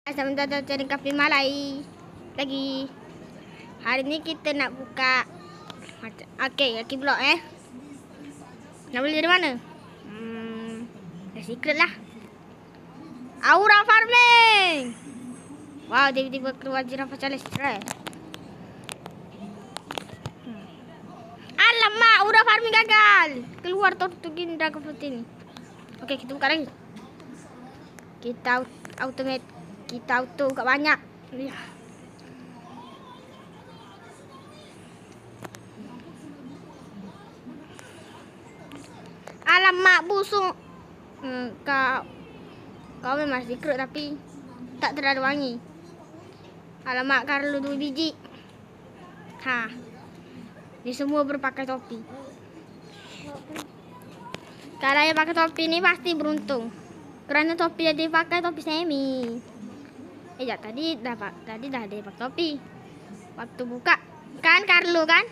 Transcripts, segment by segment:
Selamat datang di Kafe Malai lagi. Hari ni kita nak buka Lucky Block Nak beli dari mana? Secret lah. Aura Farming. Wow, tiba-tiba keluar Jirafah Challenge. Alamak, Aura Farming gagal. Keluar Tortugin Dragon Fruit ini. Okey, kita buka lagi. Kita auto buka banyak. Alamak, busuk. Kau memang secret tapi tak terlalu wangi. Alamak, Carlo 2 biji. Ini semua berpakai topi. Kalau yang pakai topi ni pasti beruntung. Kerana topi yang dia pakai topi semi. Tadi dah ada pakai topi. Waktu buka kan Carlo kan?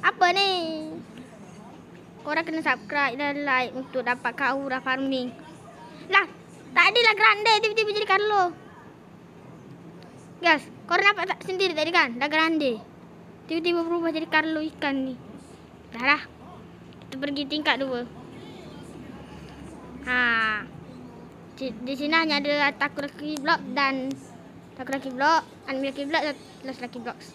Apa ni? Korang kena subscribe dan like untuk dapat Aura Farming. Lah, tadi lah Grande tiba-tiba jadi Carlo. Guys, korang nampak tak sendiri tadi kan? Dah Grande. Tiba-tiba berubah jadi Carlo ikan ni. Dah lah. Kita pergi tingkat 2. Di sini hanya ada Lucky Block dan Lucky Block, Lucky Block dan Lucky Blocks.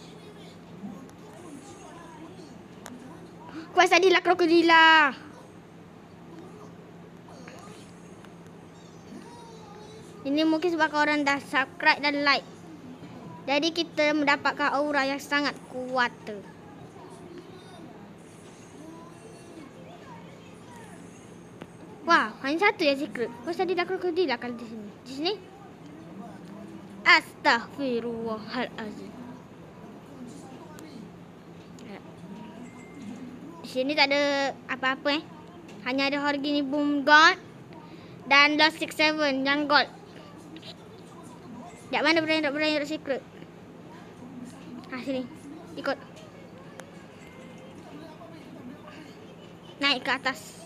Kuasa dilah krokodila. Ini mungkin sebab korang dah subscribe dan like. Jadi kita mendapatkan aura yang sangat kuat tu. Wah, hanya satu yang secret. Kuasa dilah krokodila kalau di sini. Di sini. Astaghfirullahalazim. Di sini tak ada apa-apa Hanya ada Horgini Boom Gold dan Lost 67 yang gold. Jak mana berani secret? Sini. Ikut. Naik ke atas.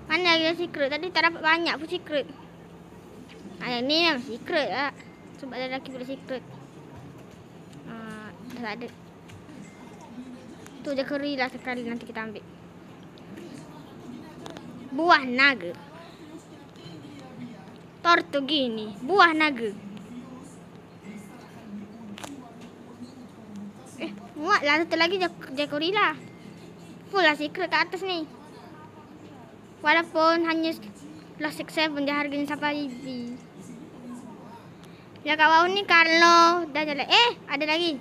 Mana lagi secret? Tadi tak dapat banyak pun secret. Yang ni memang secret lah. Sebab ada Lucky Block secret. Tak ada. Tu je keri lah sekali nanti kita ambil. Buah naga. Tortugini. Buah naga. Muat lah satu lagi Jacorilla. Full lah secret kat atas ni. Walaupun hanya Lost 67 dia harganya sampai ribu. Yang kat bawah ni Carlo dah jalan. Ada lagi.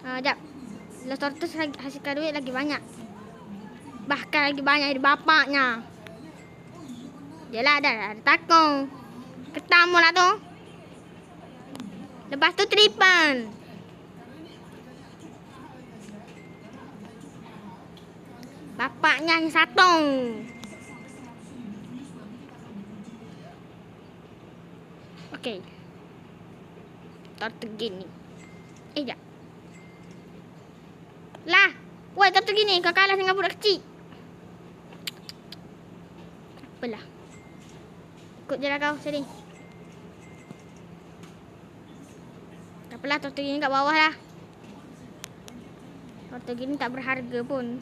Sekejap. Lost Tortoise hasilkan duit lagi banyak. Bahkan lagi banyak dari bapaknya. Yelah, ada takung. Ketemu lah tu. Lepas tu tripan. Bapaknya yang satu. Okey. Tortugini. Sekejap. Lah. Woi, Tortugini. Kau kalah dengan budak kecil. Apalah. Ikut je lah kau. Sini. Tak apalah. Tortugini kat bawah lah. Tortugini tak berharga pun.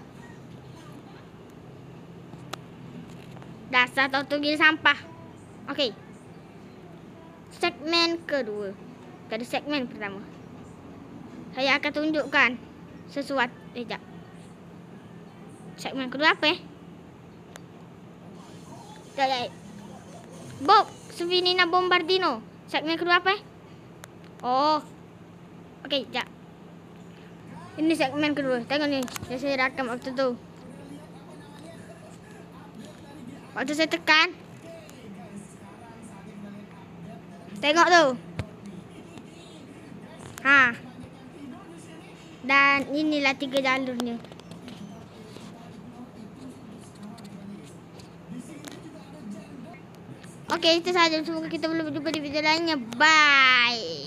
Dasar Tortugini sampah. Okey. Segmen kedua. Pada segmen pertama, saya akan tunjukkan sesuatu. Sekejap. Segmen kedua apa Bob Svinina Bombardino. Segmen kedua apa Okey, sekejap. Ini segmen kedua. Tengok ni. Saya rakam waktu tu. Waktu saya tekan. Tengok tu. Dan inilah 3 jalurnya. Okey, itu sahaja. Semoga kita boleh berjumpa di video lainnya. Bye.